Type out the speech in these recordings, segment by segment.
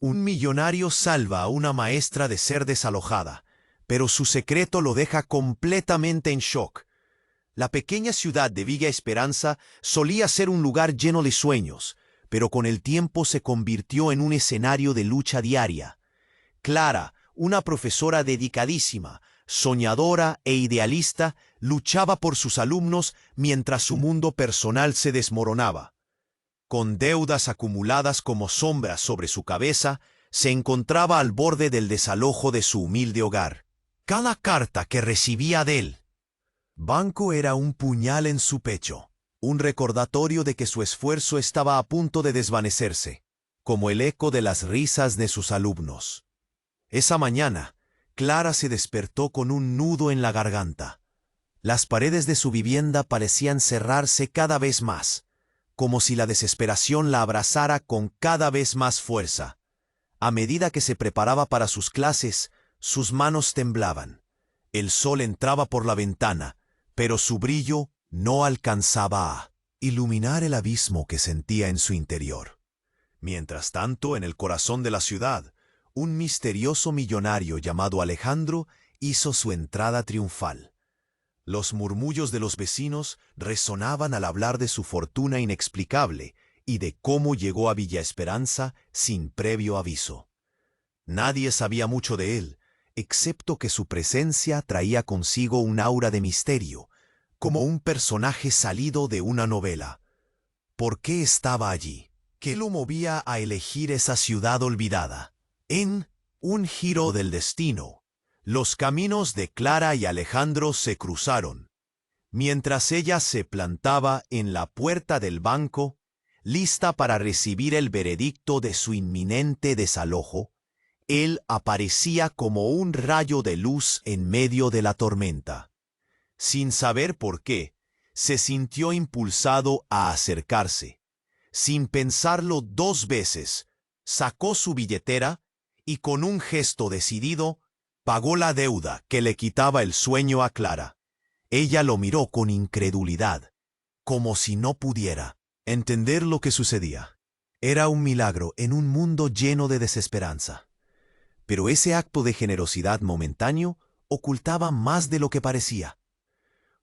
Un millonario salva a una maestra de ser desalojada, pero su secreto lo deja completamente en shock. La pequeña ciudad de Villa Esperanza solía ser un lugar lleno de sueños, pero con el tiempo se convirtió en un escenario de lucha diaria. Clara, una profesora dedicadísima, soñadora e idealista, luchaba por sus alumnos mientras su mundo personal se desmoronaba. Con deudas acumuladas como sombras sobre su cabeza, se encontraba al borde del desalojo de su humilde hogar. Cada carta que recibía de él, Banco, era un puñal en su pecho, un recordatorio de que su esfuerzo estaba a punto de desvanecerse, como el eco de las risas de sus alumnos. Esa mañana, Clara se despertó con un nudo en la garganta. Las paredes de su vivienda parecían cerrarse cada vez más, como si la desesperación la abrazara con cada vez más fuerza. A medida que se preparaba para sus clases, sus manos temblaban. El sol entraba por la ventana, pero su brillo no alcanzaba a iluminar el abismo que sentía en su interior. Mientras tanto, en el corazón de la ciudad, un misterioso millonario llamado Alejandro hizo su entrada triunfal. Los murmullos de los vecinos resonaban al hablar de su fortuna inexplicable y de cómo llegó a Villa Esperanza sin previo aviso. Nadie sabía mucho de él, excepto que su presencia traía consigo un aura de misterio, como un personaje salido de una novela. ¿Por qué estaba allí? ¿Qué lo movía a elegir esa ciudad olvidada? En un giro del destino, los caminos de Clara y Alejandro se cruzaron. Mientras ella se plantaba en la puerta del banco, lista para recibir el veredicto de su inminente desalojo, él aparecía como un rayo de luz en medio de la tormenta. Sin saber por qué, se sintió impulsado a acercarse. Sin pensarlo dos veces, sacó su billetera y con un gesto decidido, pagó la deuda que le quitaba el sueño a Clara. Ella lo miró con incredulidad, como si no pudiera entender lo que sucedía. Era un milagro en un mundo lleno de desesperanza. Pero ese acto de generosidad momentáneo ocultaba más de lo que parecía.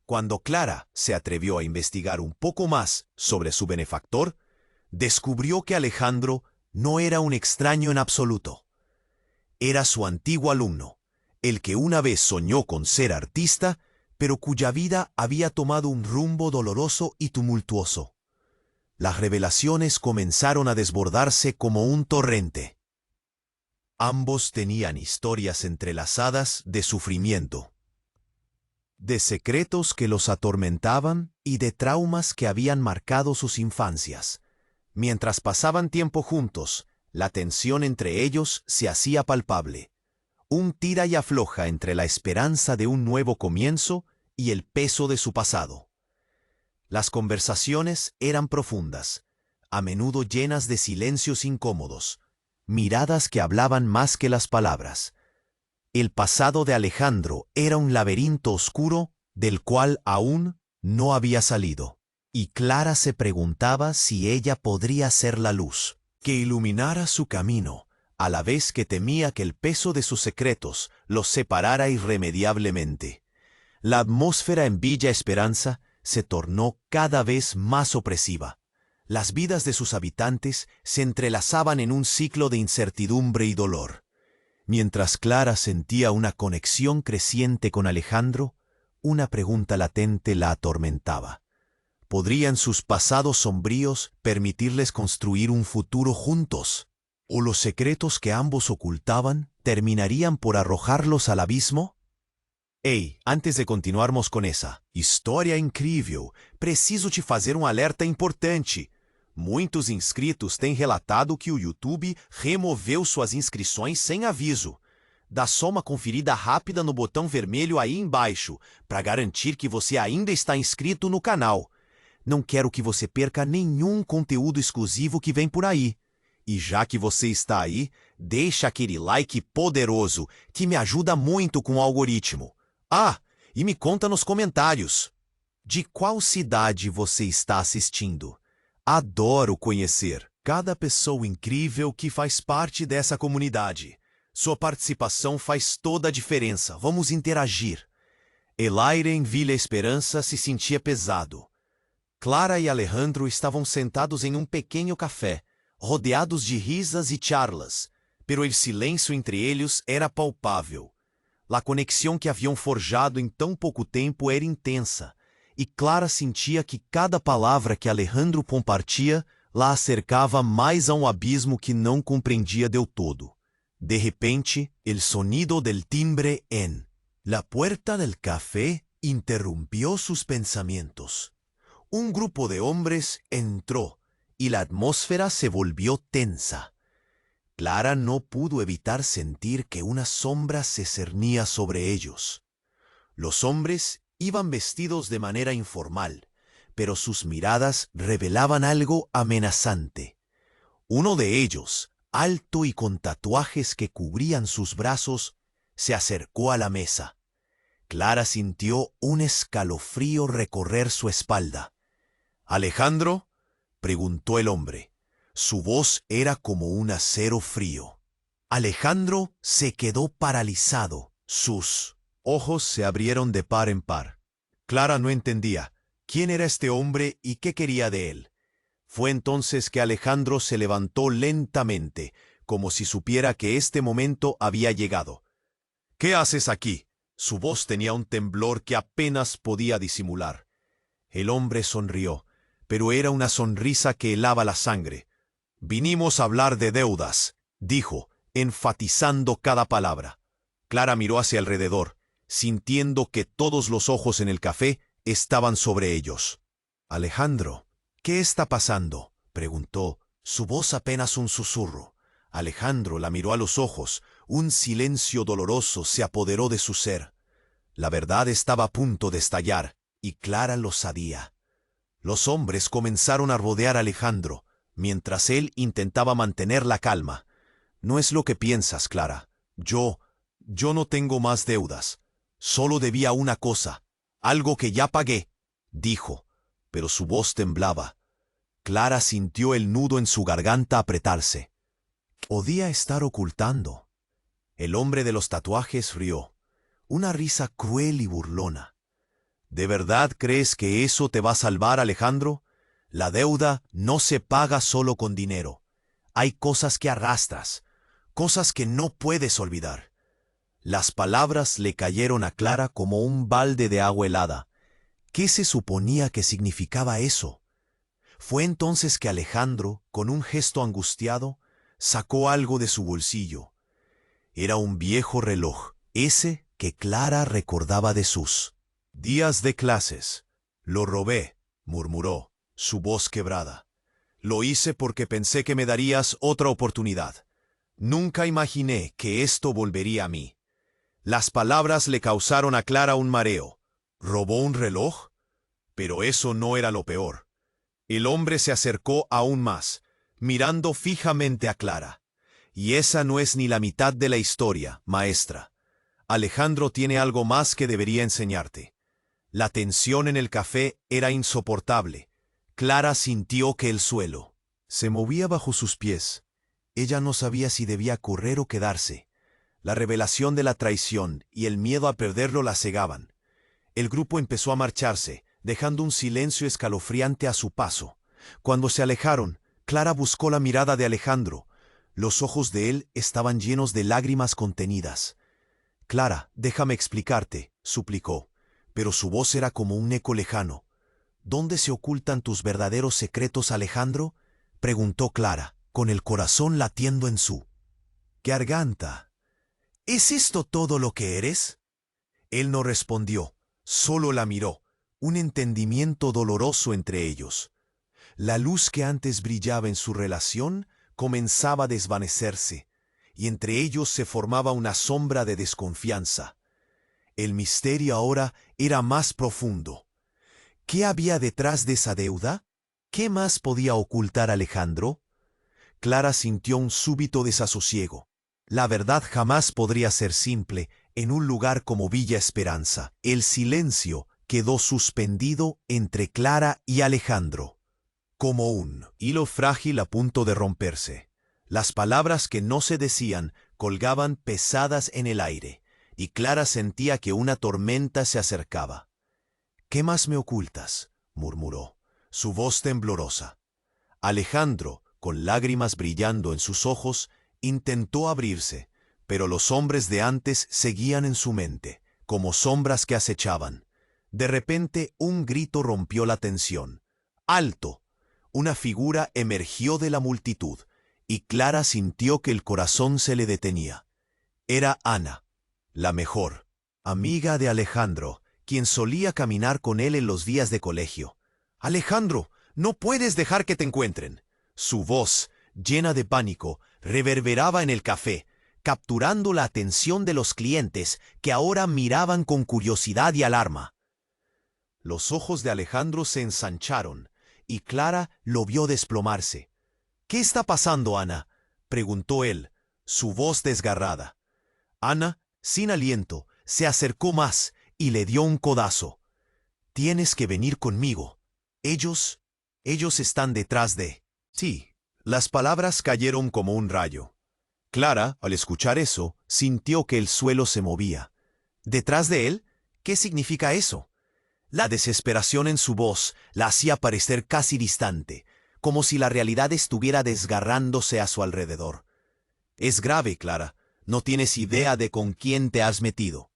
Cuando Clara se atrevió a investigar un poco más sobre su benefactor, descubrió que Alejandro no era un extraño en absoluto. Era su antiguo alumno, el que una vez soñó con ser artista, pero cuya vida había tomado un rumbo doloroso y tumultuoso. Las revelaciones comenzaron a desbordarse como un torrente. Ambos tenían historias entrelazadas de sufrimiento, de secretos que los atormentaban y de traumas que habían marcado sus infancias. Mientras pasaban tiempo juntos, la tensión entre ellos se hacía palpable. Un tira y afloja entre la esperanza de un nuevo comienzo y el peso de su pasado. Las conversaciones eran profundas, a menudo llenas de silencios incómodos, miradas que hablaban más que las palabras. El pasado de Alejandro era un laberinto oscuro del cual aún no había salido, y Clara se preguntaba si ella podría ser la luz que iluminara su camino, a la vez que temía que el peso de sus secretos los separara irremediablemente. La atmósfera en Villa Esperanza se tornó cada vez más opresiva. Las vidas de sus habitantes se entrelazaban en un ciclo de incertidumbre y dolor. Mientras Clara sentía una conexión creciente con Alejandro, una pregunta latente la atormentaba. ¿Podrían sus pasados sombríos permitirles construir un futuro juntos? ¿O los secretos que ambos ocultaban terminarían por arrojarlos al abismo? Ei, antes de continuarmos com essa história incrível, preciso te fazer alerta importante. Muitos inscritos têm relatado que o YouTube removeu suas inscrições sem aviso. Dá só uma conferida rápida no botão vermelho aí embaixo, para garantir que você ainda está inscrito no canal. Não quero que você perca nenhum conteúdo exclusivo que vem por aí. E já que você está aí, deixa aquele like poderoso, que me ajuda muito com o algoritmo. Ah, e me conta nos comentários. De qual cidade você está assistindo? Adoro conhecer Cada pessoa incrível que faz parte dessa comunidade. Sua participação faz toda a diferença. Vamos interagir. El aire em Villa Esperança se sentia pesado. Clara e Alejandro estavam sentados em um pequeno café, rodeados de risas e charlas, pero o silêncio entre eles era palpável. A conexão que haviam forjado em tão pouco tempo era intensa, e Clara sentia que cada palavra que Alejandro compartia la acercava mais a um abismo que não compreendia del todo. De repente, el sonido del timbre en la puerta del café interrumpió sus pensamientos. Un grupo de hombres entró y la atmósfera se volvió tensa. Clara no pudo evitar sentir que una sombra se cernía sobre ellos. Los hombres iban vestidos de manera informal, pero sus miradas revelaban algo amenazante. Uno de ellos, alto y con tatuajes que cubrían sus brazos, se acercó a la mesa. Clara sintió un escalofrío recorrer su espalda. «¿Alejandro?», preguntó el hombre. Su voz era como un acero frío. Alejandro se quedó paralizado. Sus ojos se abrieron de par en par. Clara no entendía quién era este hombre y qué quería de él. Fue entonces que Alejandro se levantó lentamente, como si supiera que este momento había llegado. «¿Qué haces aquí?». Su voz tenía un temblor que apenas podía disimular. El hombre sonrió, pero era una sonrisa que helaba la sangre. «Vinimos a hablar de deudas», dijo, enfatizando cada palabra. Clara miró hacia alrededor, sintiendo que todos los ojos en el café estaban sobre ellos. «Alejandro, ¿qué está pasando?», preguntó, su voz apenas un susurro. Alejandro la miró a los ojos. Un silencio doloroso se apoderó de su ser. La verdad estaba a punto de estallar, y Clara lo sabía. Los hombres comenzaron a rodear a Alejandro, mientras él intentaba mantener la calma. «No es lo que piensas, Clara. Yo no tengo más deudas. Solo debía una cosa, algo que ya pagué», dijo, pero su voz temblaba. Clara sintió el nudo en su garganta apretarse. Podía estar ocultando. El hombre de los tatuajes rió, una risa cruel y burlona. «¿De verdad crees que eso te va a salvar, Alejandro? La deuda no se paga solo con dinero. Hay cosas que arrastras, cosas que no puedes olvidar». Las palabras le cayeron a Clara como un balde de agua helada. ¿Qué se suponía que significaba eso? Fue entonces que Alejandro, con un gesto angustiado, sacó algo de su bolsillo. Era un viejo reloj, ese que Clara recordaba de sus días de clases. «Lo robé», murmuró, su voz quebrada. «Lo hice porque pensé que me darías otra oportunidad. Nunca imaginé que esto volvería a mí». Las palabras le causaron a Clara un mareo. ¿Robó un reloj? Pero eso no era lo peor. El hombre se acercó aún más, mirando fijamente a Clara. «Y esa no es ni la mitad de la historia, maestra. Alejandro tiene algo más que debería enseñarte». La tensión en el café era insoportable. Clara sintió que el suelo se movía bajo sus pies. Ella no sabía si debía correr o quedarse. La revelación de la traición y el miedo a perderlo la cegaban. El grupo empezó a marcharse, dejando un silencio escalofriante a su paso. Cuando se alejaron, Clara buscó la mirada de Alejandro. Los ojos de él estaban llenos de lágrimas contenidas. «Clara, déjame explicarte», suplicó, pero su voz era como un eco lejano. «¿Dónde se ocultan tus verdaderos secretos, Alejandro?», preguntó Clara, con el corazón latiendo en su garganta. «¿Es esto todo lo que eres?». Él no respondió, solo la miró, un entendimiento doloroso entre ellos. La luz que antes brillaba en su relación comenzaba a desvanecerse, y entre ellos se formaba una sombra de desconfianza. El misterio ahora era más profundo. ¿Qué había detrás de esa deuda? ¿Qué más podía ocultar Alejandro? Clara sintió un súbito desasosiego. La verdad jamás podría ser simple en un lugar como Villa Esperanza. El silencio quedó suspendido entre Clara y Alejandro. como un hilo frágil a punto de romperse. Las palabras que no se decían colgaban pesadas en el aire, y Clara sentía que una tormenta se acercaba. «¿Qué más me ocultas?», murmuró, su voz temblorosa. Alejandro, con lágrimas brillando en sus ojos, intentó abrirse, pero los hombres de antes seguían en su mente, como sombras que acechaban. De repente un grito rompió la tensión. ¡Alto! Una figura emergió de la multitud, y Clara sintió que el corazón se le detenía. Era Ana, la mejor amiga de Alejandro, quien solía caminar con él en los días de colegio. «Alejandro, no puedes dejar que te encuentren». Su voz, llena de pánico, reverberaba en el café, capturando la atención de los clientes que ahora miraban con curiosidad y alarma. Los ojos de Alejandro se ensancharon, y Clara lo vio desplomarse. «¿Qué está pasando, Ana?», preguntó él, su voz desgarrada. Ana, sin aliento, se acercó más y le dio un codazo. «Tienes que venir conmigo. Ellos están detrás de...» Sí, las palabras cayeron como un rayo. Clara, al escuchar eso, sintió que el suelo se movía. ¿Detrás de él? ¿Qué significa eso? La desesperación en su voz la hacía parecer casi distante, como si la realidad estuviera desgarrándose a su alrededor. «Es grave, Clara. No tienes idea de con quién te has metido».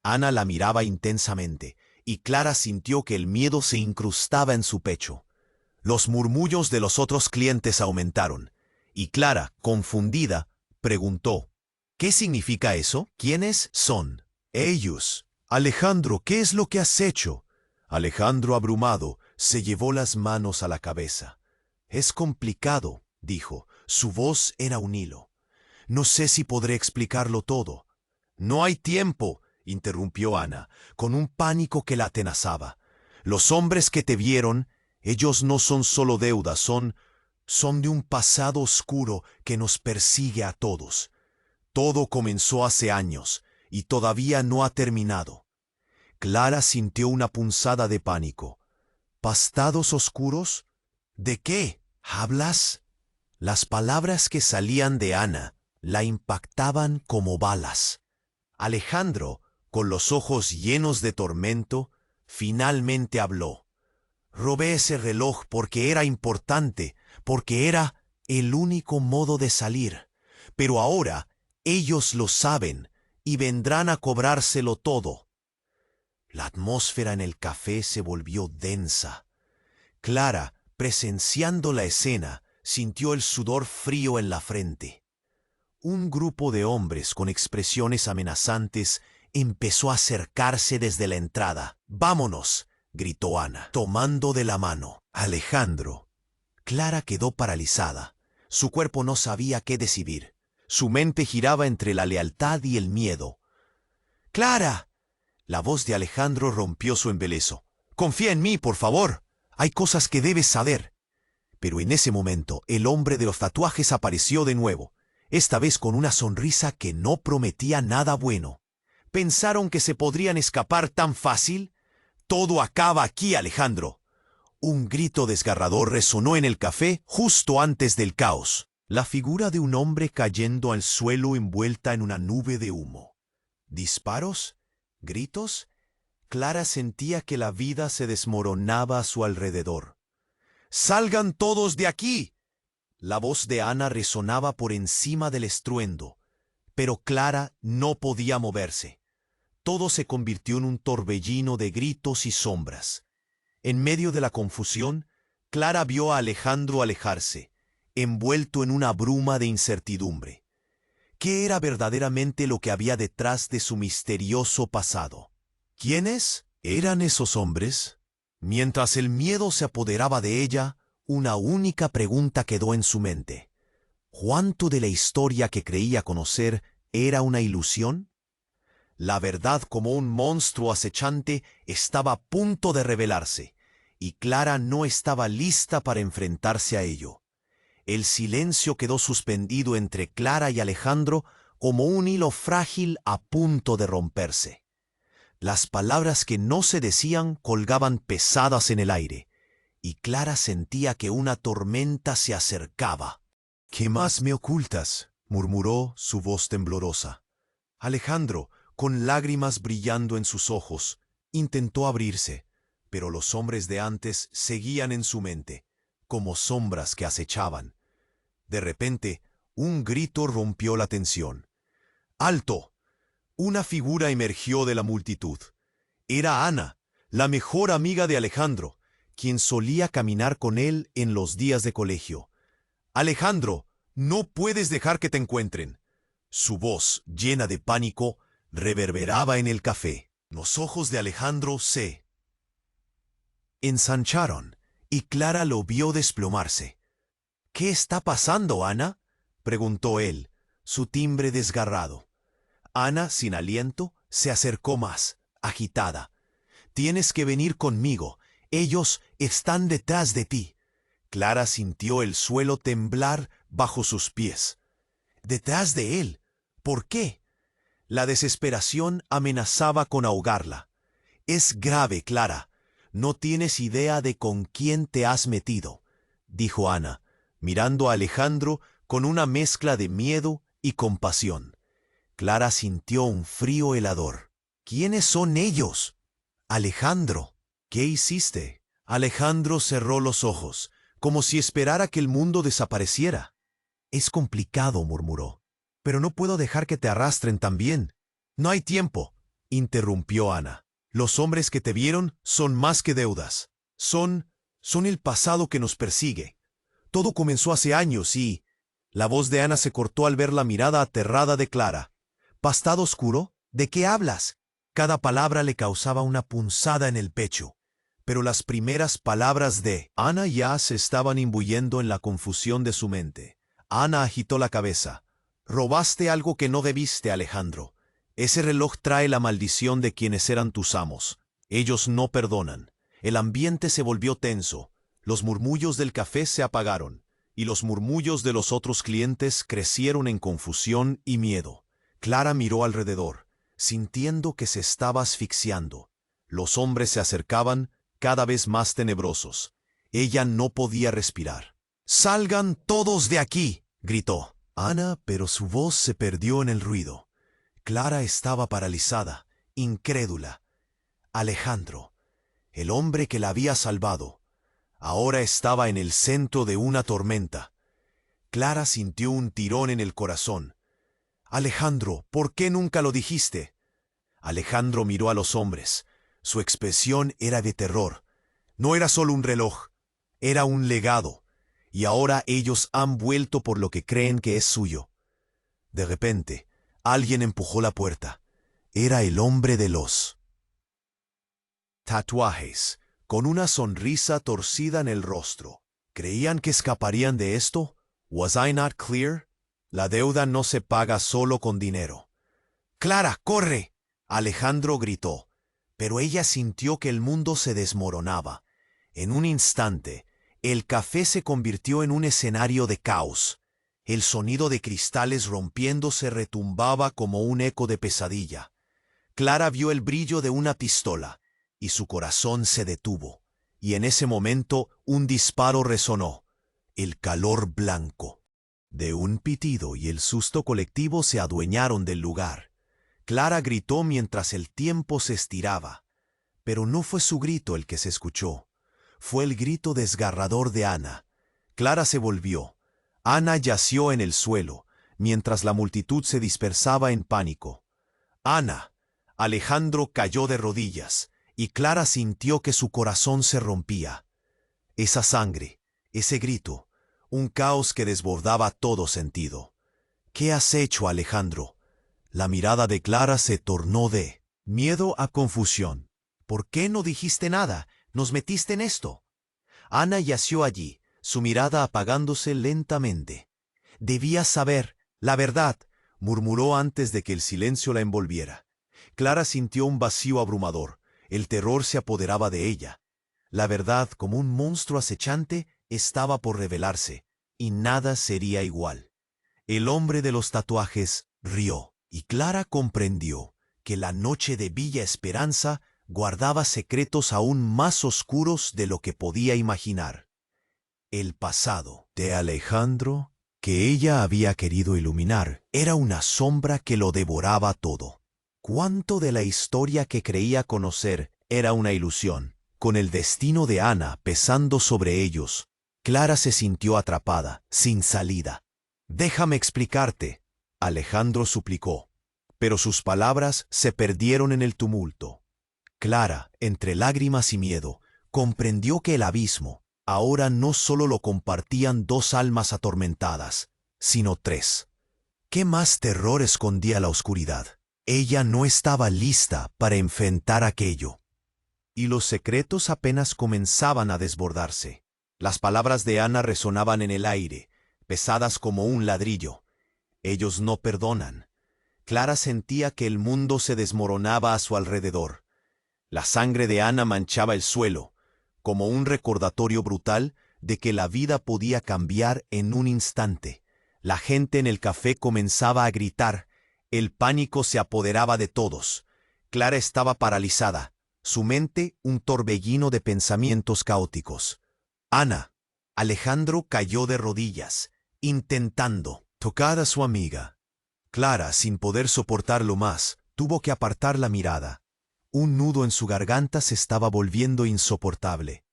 Ana la miraba intensamente, y Clara sintió que el miedo se incrustaba en su pecho. Los murmullos de los otros clientes aumentaron, y Clara, confundida, preguntó: «¿Qué significa eso? ¿Quiénes son?» «Ellos». «Alejandro, ¿qué es lo que has hecho?». Alejandro, abrumado, se llevó las manos a la cabeza. «Es complicado», dijo. Su voz era un hilo. «No sé si podré explicarlo todo». «No hay tiempo», interrumpió Ana, con un pánico que la atenazaba. «Los hombres que te vieron, ellos no son solo deudas, son de un pasado oscuro que nos persigue a todos. Todo comenzó hace años y todavía no ha terminado». Clara sintió una punzada de pánico. «¿Pasados oscuros? ¿De qué hablas?». Las palabras que salían de Ana la impactaban como balas. Alejandro, con los ojos llenos de tormento, finalmente habló. «Robé ese reloj porque era importante, porque era el único modo de salir. Pero ahora ellos lo saben y vendrán a cobrárselo todo». La atmósfera en el café se volvió densa. Clara, presenciando la escena, sintió el sudor frío en la frente. Un grupo de hombres con expresiones amenazantes empezó a acercarse desde la entrada. «Vámonos», gritó Ana, tomando de la mano a Alejandro. Clara quedó paralizada. Su cuerpo no sabía qué decidir. Su mente giraba entre la lealtad y el miedo. «¡Clara!». La voz de Alejandro rompió su embeleso. «Confía en mí, por favor. Hay cosas que debes saber». Pero en ese momento el hombre de los tatuajes apareció de nuevo, esta vez con una sonrisa que no prometía nada bueno. ¿Pensaron que se podrían escapar tan fácil? «Todo acaba aquí, Alejandro». Un grito desgarrador resonó en el café justo antes del caos. La figura de un hombre cayendo al suelo envuelta en una nube de humo. ¿Disparos? ¿Gritos? Clara sentía que la vida se desmoronaba a su alrededor. «¡Salgan todos de aquí!». La voz de Ana resonaba por encima del estruendo, pero Clara no podía moverse. Todo se convirtió en un torbellino de gritos y sombras. En medio de la confusión, Clara vio a Alejandro alejarse, envuelto en una bruma de incertidumbre. ¿Qué era verdaderamente lo que había detrás de su misterioso pasado? ¿Quiénes eran esos hombres? Mientras el miedo se apoderaba de ella, una única pregunta quedó en su mente. ¿Cuánto de la historia que creía conocer era una ilusión? La verdad, como un monstruo acechante, estaba a punto de revelarse, y Clara no estaba lista para enfrentarse a ello. El silencio quedó suspendido entre Clara y Alejandro como un hilo frágil a punto de romperse. Las palabras que no se decían colgaban pesadas en el aire, y Clara sentía que una tormenta se acercaba. «¿Qué más me ocultas?», murmuró su voz temblorosa. Alejandro, con lágrimas brillando en sus ojos, intentó abrirse, pero los hombres de antes seguían en su mente, como sombras que acechaban. De repente, un grito rompió la tensión. ¡Alto! Una figura emergió de la multitud. Era Ana, la mejor amiga de Alejandro, quien solía caminar con él en los días de colegio. «Alejandro, no puedes dejar que te encuentren». Su voz, llena de pánico, reverberaba en el café. Los ojos de Alejandro se ensancharon, y Clara lo vio desplomarse. «¿Qué está pasando, Ana?», preguntó él, su timbre desgarrado. Ana, sin aliento, se acercó más, agitada. «Tienes que venir conmigo. Ellos están detrás de ti». Clara sintió el suelo temblar bajo sus pies. ¿Detrás de él? ¿Por qué? La desesperación amenazaba con ahogarla. «Es grave, Clara. No tienes idea de con quién te has metido», dijo Ana, mirando a Alejandro con una mezcla de miedo y compasión. Clara sintió un frío helador. «¿Quiénes son ellos?». «Alejandro». «¿Qué hiciste?». Alejandro cerró los ojos, como si esperara que el mundo desapareciera. «Es complicado», murmuró, «pero no puedo dejar que te arrastren también». «No hay tiempo», interrumpió Ana. «Los hombres que te vieron son más que deudas. Son el pasado que nos persigue. Todo comenzó hace años y...». La voz de Ana se cortó al ver la mirada aterrada de Clara. «¿Pasado oscuro? ¿De qué hablas?». Cada palabra le causaba una punzada en el pecho. Pero las primeras palabras de Ana ya se estaban imbuyendo en la confusión de su mente. Ana agitó la cabeza. «Robaste algo que no debiste, Alejandro. Ese reloj trae la maldición de quienes eran tus amos. Ellos no perdonan». El ambiente se volvió tenso. Los murmullos del café se apagaron, y los murmullos de los otros clientes crecieron en confusión y miedo. Clara miró alrededor, sintiendo que se estaba asfixiando. Los hombres se acercaban, cada vez más tenebrosos. Ella no podía respirar. «¡Salgan todos de aquí!», gritó Ana, pero su voz se perdió en el ruido. Clara estaba paralizada, incrédula. Alejandro, el hombre que la había salvado, ahora estaba en el centro de una tormenta. Clara sintió un tirón en el corazón. «Alejandro, ¿por qué nunca lo dijiste?». Alejandro miró a los hombres. Su expresión era de terror. No era solo un reloj, era un legado, y ahora ellos han vuelto por lo que creen que es suyo. De repente, alguien empujó la puerta. Era el hombre de los tatuajes, con una sonrisa torcida en el rostro. ¿Creían que escaparían de esto? ¿Was I not clear? La deuda no se paga solo con dinero. «¡Clara, corre!», Alejandro gritó, pero ella sintió que el mundo se desmoronaba. En un instante, el café se convirtió en un escenario de caos. El sonido de cristales rompiéndose retumbaba como un eco de pesadilla. Clara vio el brillo de una pistola, y su corazón se detuvo. Y en ese momento un disparo resonó. El calor blanco de un pitido y el susto colectivo se adueñaron del lugar. Clara gritó mientras el tiempo se estiraba. Pero no fue su grito el que se escuchó. Fue el grito desgarrador de Ana. Clara se volvió. Ana yació en el suelo, mientras la multitud se dispersaba en pánico. «Ana». Alejandro cayó de rodillas, y Clara sintió que su corazón se rompía. Esa sangre, ese grito, un caos que desbordaba todo sentido. «¿Qué has hecho, Alejandro?». La mirada de Clara se tornó de miedo a confusión. «¿Por qué no dijiste nada? Nos metiste en esto». Ana yació allí, su mirada apagándose lentamente. «Debías saber, la verdad», murmuró antes de que el silencio la envolviera. Clara sintió un vacío abrumador. El terror se apoderaba de ella. La verdad, como un monstruo acechante, estaba por revelarse, y nada sería igual. El hombre de los tatuajes rió, y Clara comprendió que la noche de Villa Esperanza guardaba secretos aún más oscuros de lo que podía imaginar. El pasado de Alejandro, que ella había querido iluminar, era una sombra que lo devoraba todo. ¿Cuánto de la historia que creía conocer era una ilusión? Con el destino de Ana pesando sobre ellos, Clara se sintió atrapada, sin salida. «Déjame explicarte», Alejandro suplicó, pero sus palabras se perdieron en el tumulto. Clara, entre lágrimas y miedo, comprendió que el abismo ahora no solo lo compartían dos almas atormentadas, sino tres. ¿Qué más terror escondía la oscuridad? Ella no estaba lista para enfrentar aquello. Y los secretos apenas comenzaban a desbordarse. Las palabras de Ana resonaban en el aire, pesadas como un ladrillo. Ellos no perdonan. Clara sentía que el mundo se desmoronaba a su alrededor. La sangre de Ana manchaba el suelo, como un recordatorio brutal de que la vida podía cambiar en un instante. La gente en el café comenzaba a gritar. El pánico se apoderaba de todos. Clara estaba paralizada, su mente un torbellino de pensamientos caóticos. «Ana». Alejandro cayó de rodillas, intentando tocar a su amiga. Clara, sin poder soportarlo más, tuvo que apartar la mirada. Un nudo en su garganta se estaba volviendo insoportable.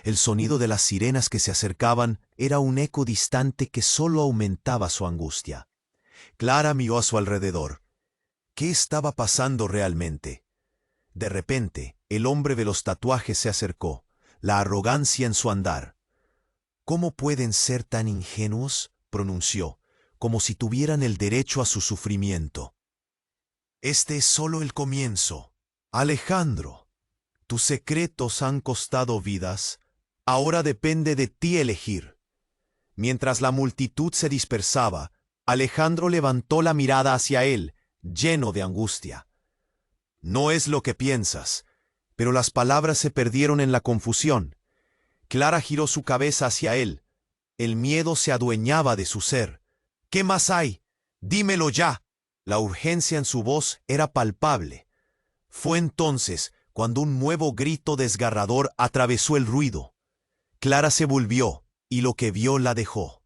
El sonido de las sirenas que se acercaban era un eco distante que solo aumentaba su angustia. Clara miró a su alrededor. ¿Qué estaba pasando realmente? De repente, el hombre de los tatuajes se acercó, la arrogancia en su andar. «¿Cómo pueden ser tan ingenuos?», pronunció, como si tuvieran el derecho a su sufrimiento. «Este es solo el comienzo. Alejandro, tus secretos han costado vidas. Ahora depende de ti elegir». Mientras la multitud se dispersaba, Alejandro levantó la mirada hacia él, lleno de angustia. «No es lo que piensas», pero las palabras se perdieron en la confusión. Clara giró su cabeza hacia él. El miedo se adueñaba de su ser. «¿Qué más hay? Dímelo ya». La urgencia en su voz era palpable. Fue entonces cuando un nuevo grito desgarrador atravesó el ruido. Clara se volvió, y lo que vio la dejó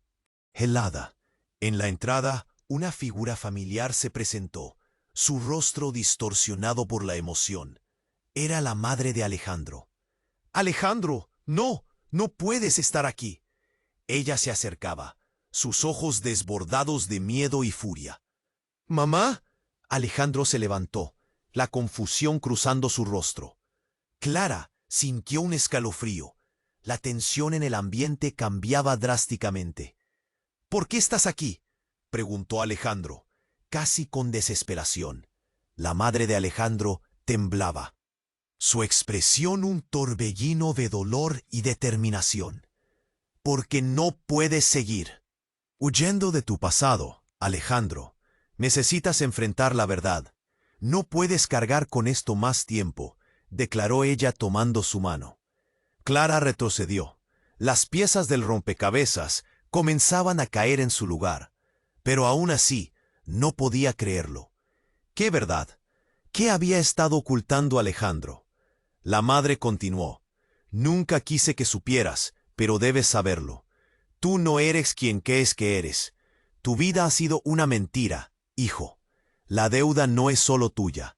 helada. En la entrada, una figura familiar se presentó, su rostro distorsionado por la emoción. Era la madre de Alejandro. «Alejandro, no, no puedes estar aquí». Ella se acercaba, sus ojos desbordados de miedo y furia. «¿Mamá?». Alejandro se levantó, la confusión cruzando su rostro. Clara sintió un escalofrío. La tensión en el ambiente cambiaba drásticamente. «¿Por qué estás aquí?», preguntó Alejandro, casi con desesperación. La madre de Alejandro temblaba, su expresión un torbellino de dolor y determinación. «Porque no puedes seguir huyendo de tu pasado, Alejandro. Necesitas enfrentar la verdad. No puedes cargar con esto más tiempo», declaró ella tomando su mano. Clara retrocedió. Las piezas del rompecabezas comenzaban a caer en su lugar, pero aún así no podía creerlo. ¿Qué verdad? ¿Qué había estado ocultando Alejandro? La madre continuó. «Nunca quise que supieras, pero debes saberlo. Tú no eres quien crees que eres. Tu vida ha sido una mentira, hijo. La deuda no es solo tuya,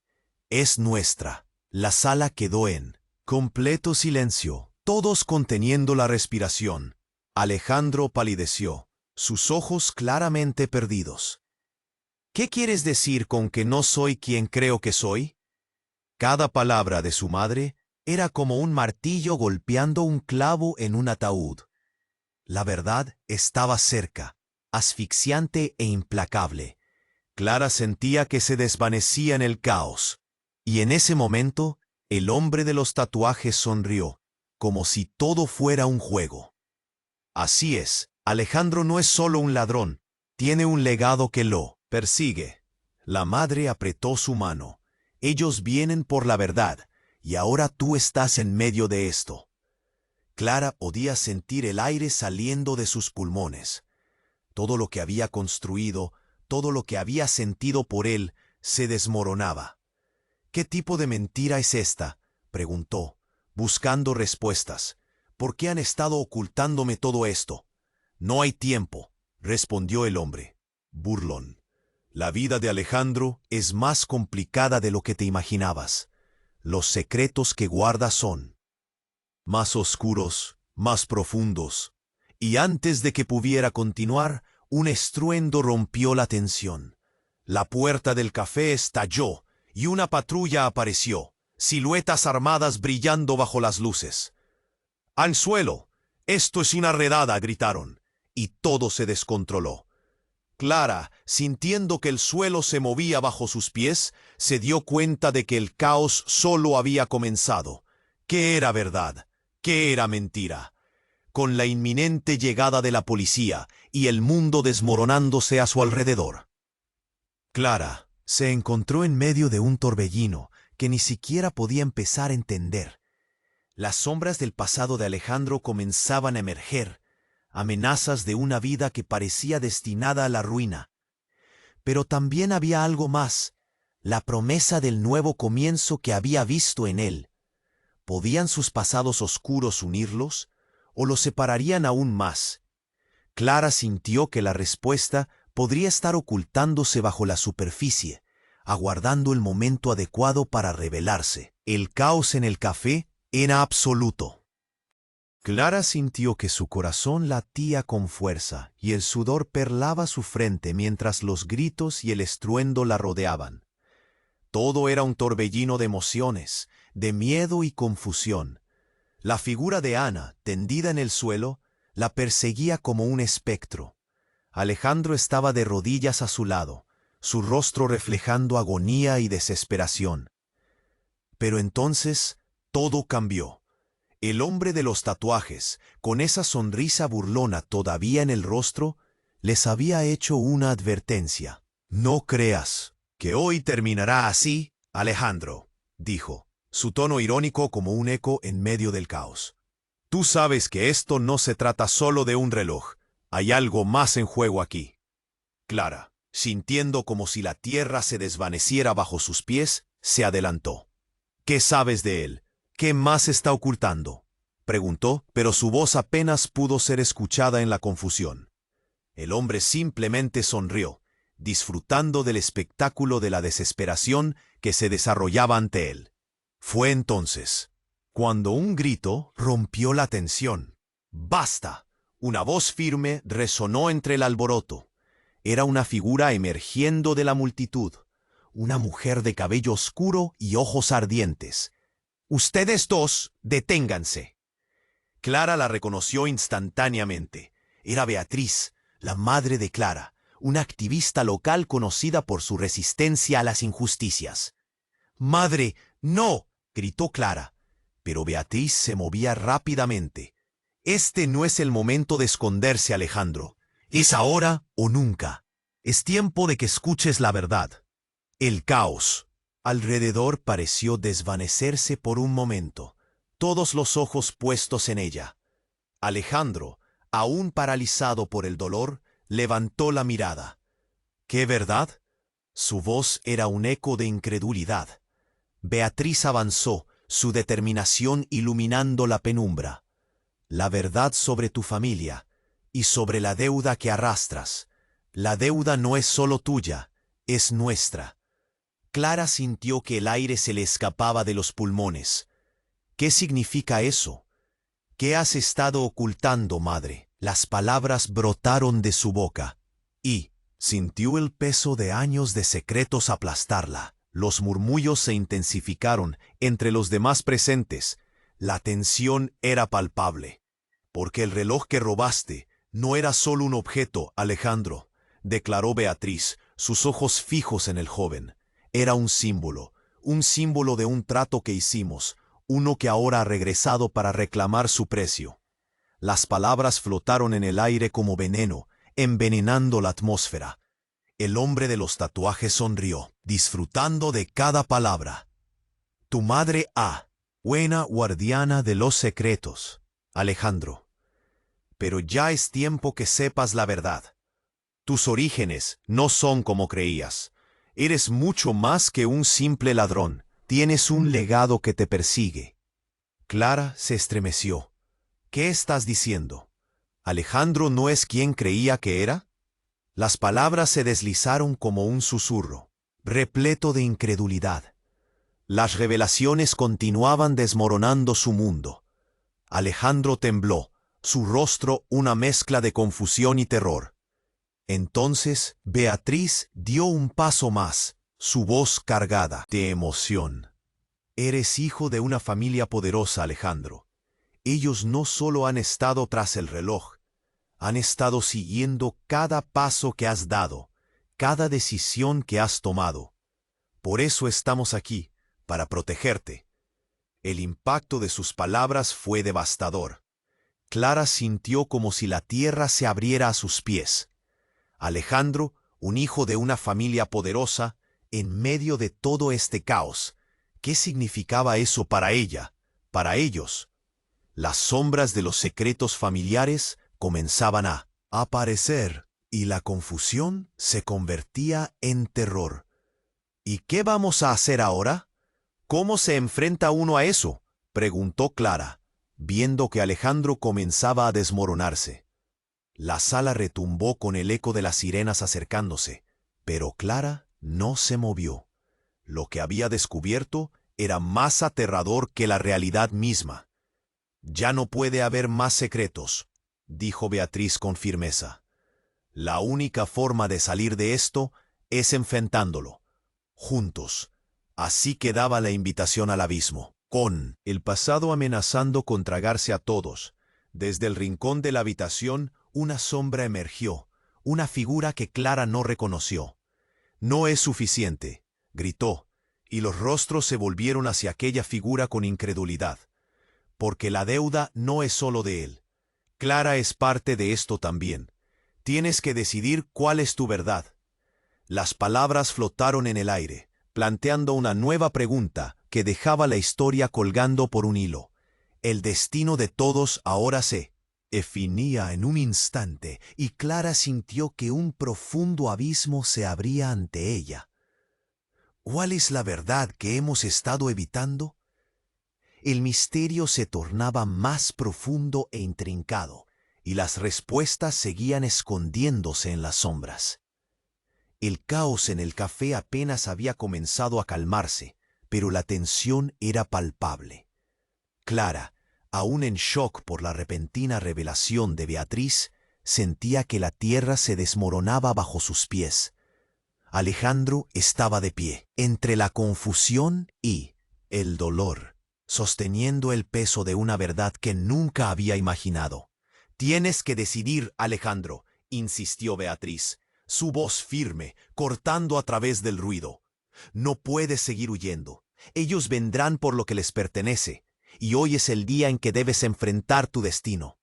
es nuestra». La sala quedó en completo silencio, todos conteniendo la respiración. Alejandro palideció, sus ojos claramente perdidos. «¿Qué quieres decir con que no soy quien creo que soy?». Cada palabra de su madre era como un martillo golpeando un clavo en un ataúd. La verdad estaba cerca, asfixiante e implacable. Clara sentía que se desvanecía en el caos. Y en ese momento, el hombre de los tatuajes sonrió, como si todo fuera un juego. «Así es, Alejandro no es solo un ladrón, tiene un legado que lo persigue». La madre apretó su mano. «Ellos vienen por la verdad, y ahora tú estás en medio de esto». Clara podía sentir el aire saliendo de sus pulmones. Todo lo que había construido, todo lo que había sentido por él, se desmoronaba. «¿Qué tipo de mentira es esta?», preguntó, buscando respuestas. ¿Por qué han estado ocultándome todo esto? No hay tiempo, respondió el hombre. Burlón. La vida de Alejandro es más complicada de lo que te imaginabas. Los secretos que guarda son más oscuros, más profundos. Y antes de que pudiera continuar, un estruendo rompió la tensión. La puerta del café estalló y una patrulla apareció, siluetas armadas brillando bajo las luces. ¡Al suelo! ¡Esto es una redada!, gritaron, y todo se descontroló. Clara, sintiendo que el suelo se movía bajo sus pies, se dio cuenta de que el caos solo había comenzado. ¿Qué era verdad? ¿Qué era mentira? Con la inminente llegada de la policía y el mundo desmoronándose a su alrededor. Clara se encontró en medio de un torbellino que ni siquiera podía empezar a entender. Las sombras del pasado de Alejandro comenzaban a emerger, amenazas de una vida que parecía destinada a la ruina. Pero también había algo más, la promesa del nuevo comienzo que había visto en él. ¿Podían sus pasados oscuros unirlos o los separarían aún más? Clara sintió que la respuesta podría estar ocultándose bajo la superficie, aguardando el momento adecuado para revelarse. El caos en el café era absoluto. Clara sintió que su corazón latía con fuerza y el sudor perlaba su frente mientras los gritos y el estruendo la rodeaban. Todo era un torbellino de emociones, de miedo y confusión. La figura de Ana, tendida en el suelo, la perseguía como un espectro. Alejandro estaba de rodillas a su lado, su rostro reflejando agonía y desesperación. Pero entonces todo cambió. El hombre de los tatuajes, con esa sonrisa burlona todavía en el rostro, les había hecho una advertencia. «No creas que hoy terminará así, Alejandro», dijo, su tono irónico como un eco en medio del caos. «Tú sabes que esto no se trata solo de un reloj. Hay algo más en juego aquí». Clara, sintiendo como si la tierra se desvaneciera bajo sus pies, se adelantó. «¿Qué sabes de él? ¿Qué más está ocultando?», preguntó, pero su voz apenas pudo ser escuchada en la confusión. El hombre simplemente sonrió, disfrutando del espectáculo de la desesperación que se desarrollaba ante él. Fue entonces cuando un grito rompió la tensión. «¡Basta!». Una voz firme resonó entre el alboroto. Era una figura emergiendo de la multitud, una mujer de cabello oscuro y ojos ardientes. «Ustedes dos, deténganse». Clara la reconoció instantáneamente. Era Beatriz, la madre de Clara, una activista local conocida por su resistencia a las injusticias. «¡Madre, no!», gritó Clara, pero Beatriz se movía rápidamente. «Este no es el momento de esconderse, Alejandro. Es ahora o nunca. Es tiempo de que escuches la verdad». El caos alrededor pareció desvanecerse por un momento, todos los ojos puestos en ella. Alejandro, aún paralizado por el dolor, levantó la mirada. «¿Qué verdad?». Su voz era un eco de incredulidad. Beatriz avanzó, su determinación iluminando la penumbra. «La verdad sobre tu familia y sobre la deuda que arrastras. La deuda no es solo tuya, es nuestra». Clara sintió que el aire se le escapaba de los pulmones. «¿Qué significa eso? ¿Qué has estado ocultando, madre?». Las palabras brotaron de su boca y sintió el peso de años de secretos aplastarla. Los murmullos se intensificaron entre los demás presentes. La tensión era palpable. «Porque el reloj que robaste no era solo un objeto, Alejandro», declaró Beatriz, sus ojos fijos en el joven. «Era un símbolo de un trato que hicimos, uno que ahora ha regresado para reclamar su precio». Las palabras flotaron en el aire como veneno, envenenando la atmósfera. El hombre de los tatuajes sonrió, disfrutando de cada palabra. «Tu madre buena guardiana de los secretos, Alejandro. Pero ya es tiempo que sepas la verdad. Tus orígenes no son como creías. Eres mucho más que un simple ladrón. Tienes un legado que te persigue. Clara se estremeció. ¿Qué estás diciendo? ¿Alejandro no es quien creía que era? Las palabras se deslizaron como un susurro, repleto de incredulidad. Las revelaciones continuaban desmoronando su mundo. Alejandro tembló, su rostro una mezcla de confusión y terror. Entonces Beatriz dio un paso más, su voz cargada de emoción. Eres hijo de una familia poderosa, Alejandro. Ellos no solo han estado tras el reloj, han estado siguiendo cada paso que has dado, cada decisión que has tomado. Por eso estamos aquí, para protegerte. El impacto de sus palabras fue devastador. Clara sintió como si la tierra se abriera a sus pies. Alejandro, un hijo de una familia poderosa, en medio de todo este caos. ¿Qué significaba eso para ella, para ellos? Las sombras de los secretos familiares comenzaban a aparecer y la confusión se convertía en terror. ¿Y qué vamos a hacer ahora? ¿Cómo se enfrenta uno a eso?, preguntó Clara, viendo que Alejandro comenzaba a desmoronarse. La sala retumbó con el eco de las sirenas acercándose, pero Clara no se movió. Lo que había descubierto era más aterrador que la realidad misma. Ya no puede haber más secretos, dijo Beatriz con firmeza. La única forma de salir de esto es enfrentándolo, juntos. Así quedaba la invitación al abismo, con el pasado amenazando con tragarse a todos. Desde el rincón de la habitación, una sombra emergió, una figura que Clara no reconoció. «No es suficiente», gritó, y los rostros se volvieron hacia aquella figura con incredulidad. Porque la deuda no es solo de él. Clara es parte de esto también. Tienes que decidir cuál es tu verdad. Las palabras flotaron en el aire, planteando una nueva pregunta que dejaba la historia colgando por un hilo. El destino de todos ahora se definía en un instante, y Clara sintió que un profundo abismo se abría ante ella. ¿Cuál es la verdad que hemos estado evitando? El misterio se tornaba más profundo e intrincado, y las respuestas seguían escondiéndose en las sombras. El caos en el café apenas había comenzado a calmarse, pero la tensión era palpable. Clara, aún en shock por la repentina revelación de Beatriz, sentía que la tierra se desmoronaba bajo sus pies. Alejandro estaba de pie, entre la confusión y el dolor, sosteniendo el peso de una verdad que nunca había imaginado. «Tienes que decidir, Alejandro», insistió Beatriz, su voz firme, cortando a través del ruido. «No puedes seguir huyendo. Ellos vendrán por lo que les pertenece, y hoy es el día en que debes enfrentar tu destino».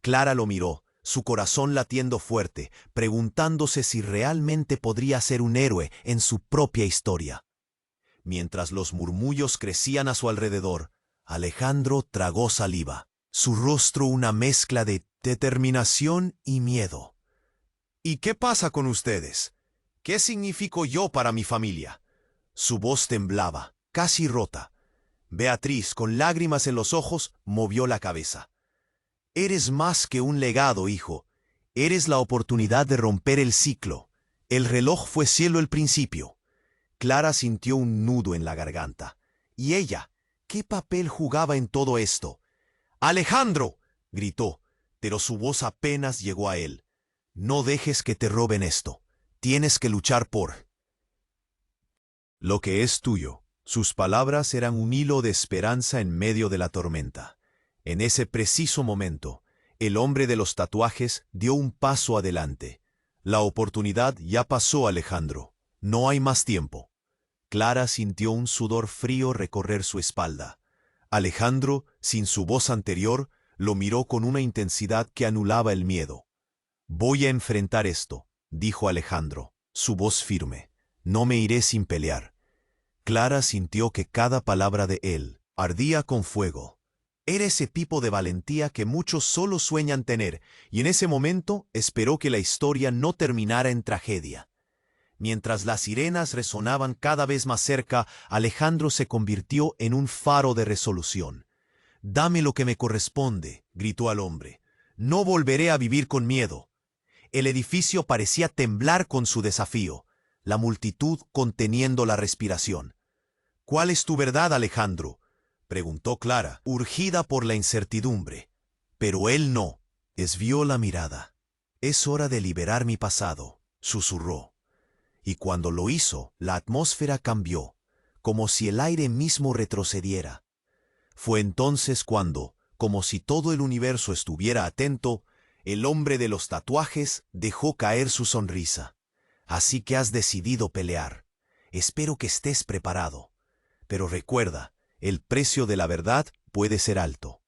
Clara lo miró, su corazón latiendo fuerte, preguntándose si realmente podría ser un héroe en su propia historia. Mientras los murmullos crecían a su alrededor, Alejandro tragó saliva, su rostro una mezcla de determinación y miedo. «¿Y qué pasa con ustedes? ¿Qué significo yo para mi familia?». Su voz temblaba, casi rota. Beatriz, con lágrimas en los ojos, movió la cabeza. «Eres más que un legado, hijo. Eres la oportunidad de romper el ciclo. El reloj fue cielo al principio». Clara sintió un nudo en la garganta. ¿Y ella? ¿Qué papel jugaba en todo esto? «¡Alejandro!», gritó, pero su voz apenas llegó a él. «No dejes que te roben esto. Tienes que luchar por lo que es tuyo». Sus palabras eran un hilo de esperanza en medio de la tormenta. En ese preciso momento, el hombre de los tatuajes dio un paso adelante. «La oportunidad ya pasó, Alejandro. No hay más tiempo». Clara sintió un sudor frío recorrer su espalda. Alejandro, sin su voz anterior, lo miró con una intensidad que anulaba el miedo. «Voy a enfrentar esto», dijo Alejandro, su voz firme. «No me iré sin pelear». Clara sintió que cada palabra de él ardía con fuego. Era ese tipo de valentía que muchos solo sueñan tener, y en ese momento esperó que la historia no terminara en tragedia. Mientras las sirenas resonaban cada vez más cerca, Alejandro se convirtió en un faro de resolución. «Dame lo que me corresponde», gritó al hombre. «No volveré a vivir con miedo». El edificio parecía temblar con su desafío, la multitud conteniendo la respiración. «¿Cuál es tu verdad, Alejandro?», preguntó Clara, urgida por la incertidumbre. Pero él no. Desvió la mirada. «Es hora de liberar mi pasado», susurró. Y cuando lo hizo, la atmósfera cambió, como si el aire mismo retrocediera. Fue entonces cuando, como si todo el universo estuviera atento, el hombre de los tatuajes dejó caer su sonrisa. «Así que has decidido pelear. Espero que estés preparado. Pero recuerda, el precio de la verdad puede ser alto».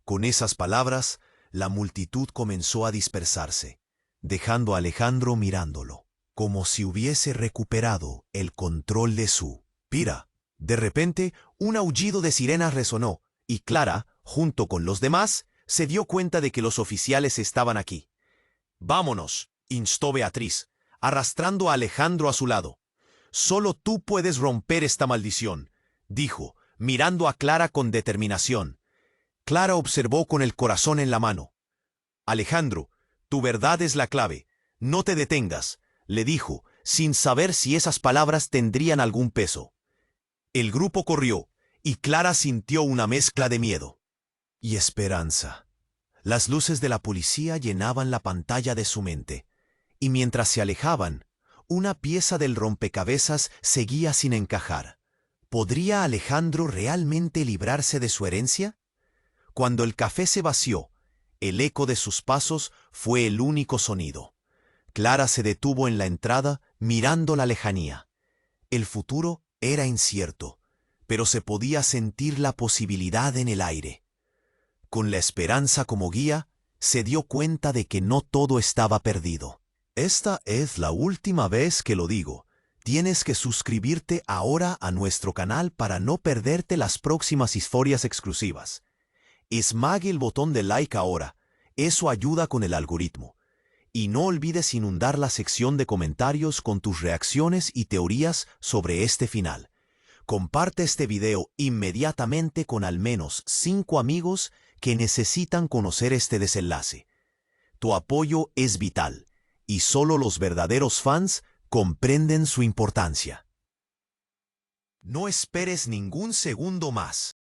Con esas palabras, la multitud comenzó a dispersarse, dejando a Alejandro mirándolo, como si hubiese recuperado el control de su vida. De repente, un aullido de sirenas resonó, y Clara, junto con los demás, se dio cuenta de que los oficiales estaban aquí. «Vámonos», instó Beatriz, arrastrando a Alejandro a su lado. «Solo tú puedes romper esta maldición», dijo, mirando a Clara con determinación. Clara observó con el corazón en la mano. «Alejandro, tu verdad es la clave. No te detengas», le dijo, sin saber si esas palabras tendrían algún peso. El grupo corrió, y Clara sintió una mezcla de miedo y esperanza. Las luces de la policía llenaban la pantalla de su mente, y mientras se alejaban, una pieza del rompecabezas seguía sin encajar. ¿Podría Alejandro realmente librarse de su herencia? Cuando el café se vació, el eco de sus pasos fue el único sonido. Clara se detuvo en la entrada, mirando la lejanía. El futuro era incierto, pero se podía sentir la posibilidad en el aire. Con la esperanza como guía, se dio cuenta de que no todo estaba perdido. «Esta es la última vez que lo digo. Tienes que suscribirte ahora a nuestro canal para no perderte las próximas historias exclusivas. Esmague el botón de like ahora, eso ayuda con el algoritmo. Y no olvides inundar la sección de comentarios con tus reacciones y teorías sobre este final. Comparte este video inmediatamente con al menos 5 amigos que necesitan conocer este desenlace. Tu apoyo es vital, y solo los verdaderos fans comprenden su importancia. No esperes ningún segundo más.